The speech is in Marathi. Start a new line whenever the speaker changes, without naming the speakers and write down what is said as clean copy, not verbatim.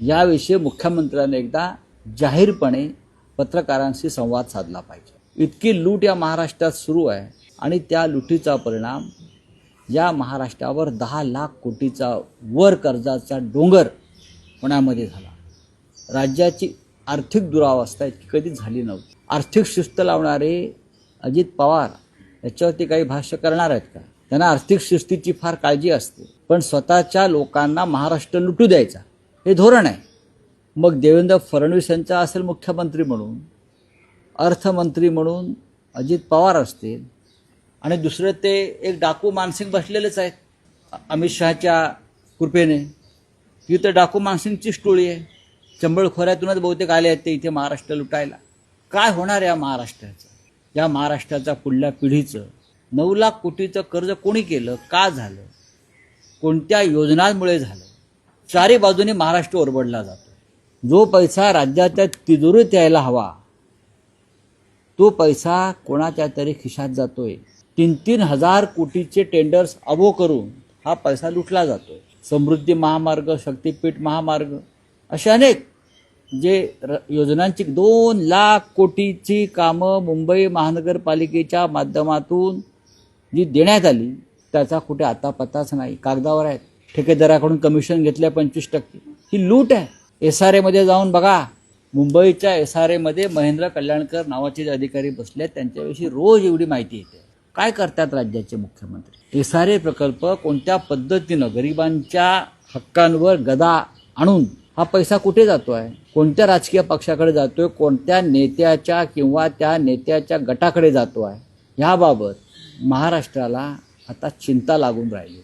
याविषयी मुख्यमंत्र्यांनी एकदा जाहीरपणे पत्रकारांशी संवाद साधला पाहिजे। इतकी लूट या महाराष्ट्रात सुरू आहे आणि त्या लुटीचा परिणाम या महाराष्ट्रावर 10 लाख कोटीचा वर कर्जाचा डोंगर होण्यामध्ये झाला। राज्याची आर्थिक दुरावस्था इतकी कधीच झाली नव्हती। आर्थिक शिस्त लावणारे अजित पवार याच्यावरती काही भाष्य करणार आहेत का? त्यांना आर्थिक शिस्तीची फार काळजी असते, पण स्वतःच्या लोकांना महाराष्ट्र लुटू द्यायचा हे धोरण आहे। मग देवेंद्र फडणवीस यांचा असेल मुख्यमंत्री म्हणून, अर्थमंत्री म्हणून अजित पवार असतील आणि दुसरे ते एक डाकू मानसिंग बसलेलेच आहेत अमित शहाच्या कृपेने। ही तर डाकू मानसिंगची टोळी आहे। चंबळ खोऱ्यातूनच बहुतेक आले आहेत ते इथे महाराष्ट्र लुटायला। काय होणार या महाराष्ट्राचं? या महाराष्ट्राच्या पुढल्या पिढीचं 9 लाख कोटीचं कर्ज कोणी केलं, का झालं, कोणत्या योजनांमुळे झालं? चारी बाजूने महाराष्ट्र ओरबडला जातो। जो पैसा राज्याच्या तिजोरीत यायला हवा तो पैसा कोणाच्या तरी खिशात जातोय। 3-3 हजार कोटीचे टेंडर्स अबो करून हा पैसा लुटला जातोय। समृद्धी महामार्ग, शक्तीपीठ महामार्ग असे अनेक जे योजनांची 2 लाख कोटीची कामं मुंबई महानगरपालिकेच्या माध्यमातून जी देण्यात आली त्याचा कुठे आता पत्ताच नाही। कागदावर आहेत। ठेकेदाराकडून कमिशन घेतल्या 25%। ही लूट आहे। SRA मध्ये जाऊन बघा, मुंबईच्या SRA मध्ये महेंद्र कल्याणकर नावाचे जे अधिकारी बसले त्यांच्याविषयी रोज एवढी माहिती येते। काय करतात राज्याचे मुख्यमंत्री? SRA प्रकल्प कोणत्या पद्धतीनं गरिबांच्या हक्कांवर गदा आणून हा पैसा कुठे जातोय, कोणत्या राजकीय पक्षाकडे जातोय, कोणत्या नेत्याच्या किंवा त्या नेत्याच्या गटाकडे जातोय, याबाबत महाराष्ट्राला आता चिंता लागून राहिली।